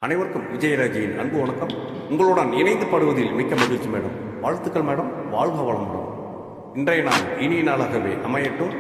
அனைவருக்கும் விஜயராஜியின் அன்பு வணக்கம். உங்களுடன் இணைந்து பாடுவதில் மிக்க மகிழ்ச்சி மேடம். வாழ்த்துக்கள் மேடம். வாழ்க வளமுடன். இன்றைய நாள் இனிய நாளாகவே அமையட்டும்.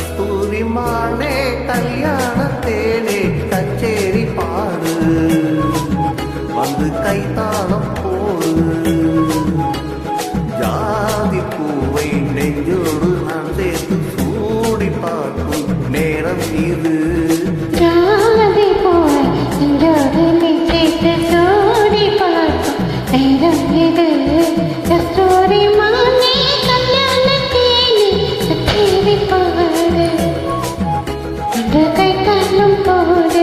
கஸ்தூரிமானே கல்யாணத்தேனே கச்சேரி பாடு வந்து கைத்தாளம் போடு ஜாதி பூவை நெஞ்சோடு நான் சேர்த்து சூடி பார்க்கும் நேரம் இது ஜாதி பூவை நெஞ்சோடு நீ சேர்த்து சூடி பார்க்கும் நேரம் இது கஸ்தூரிமானே கல்யாணத்தேனே கச்சேரி பாடு கைத்தாளம் போடு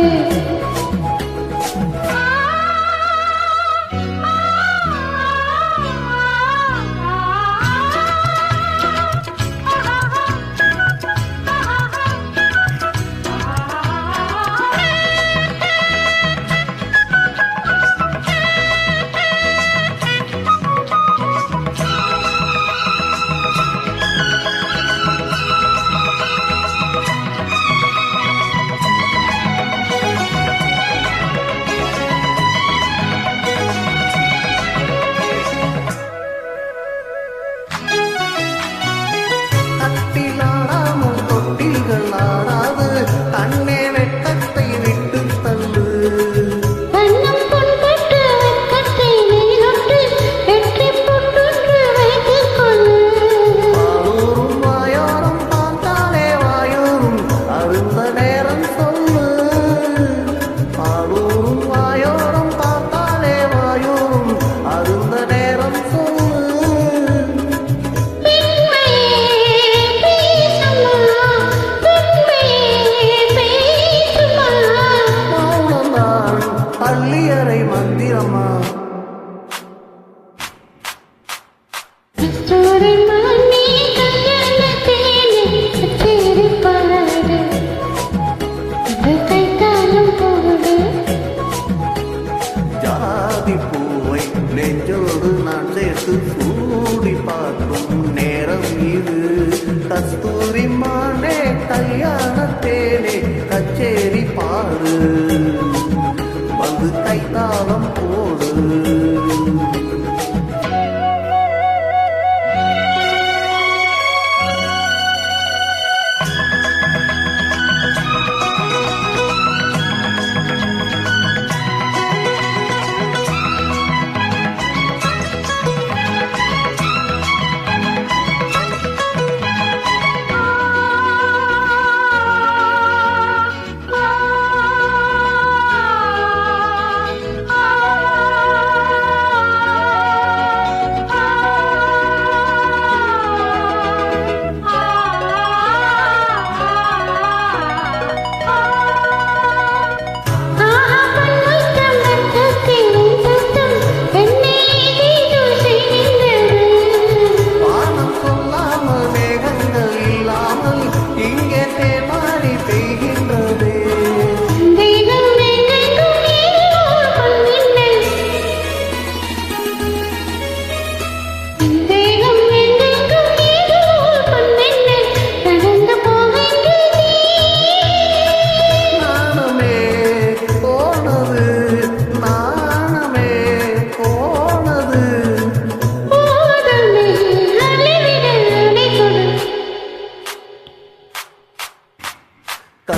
பள்ளியறை மந்திரமா கஸ்தூரிமானே கல்யாணத்தேனே கச்சேரி பாடு கைத்தாளம் போடு ஜாதி பூவை நெஞ்சோடு நான் சேர்த்து சூடி பார்க்கும் நேரம் இது கஸ்தூரிமானே கல்யாணத்தேனே கச்சேரி பாடு வந்து கைத்தாளம் போடு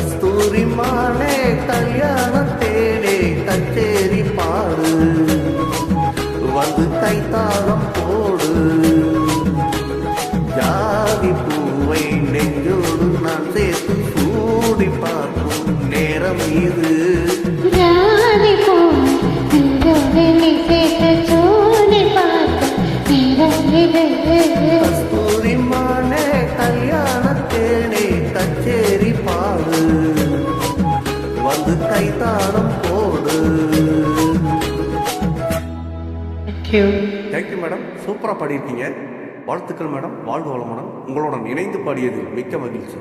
கஸ்தூரிமானே கல்யாணத்தேனே கச்சேரி பாடு வந்து கைத்தாளம் போடு ஜாதி பூவை நெஞ்சோடு நான் சேர்த்து சூடி பார்க்கும் நேரம் இது ஜாதி பூவை நெஞ்சோடு நீ சேர்த்து சூடி பார்க்கும் நேரம் இது கஸ்தூரிமானே கல்யாண வந்து கைத்தாளம் போடு. தேங்க்யூ மேடம், சூப்பராக பாடியிருக்கீங்க. வாழ்த்துக்கள் மேடம், வாழ்க வளமுடன். உங்களுடன் இணைந்து பாடியதில் மிக்க மகிழ்ச்சி.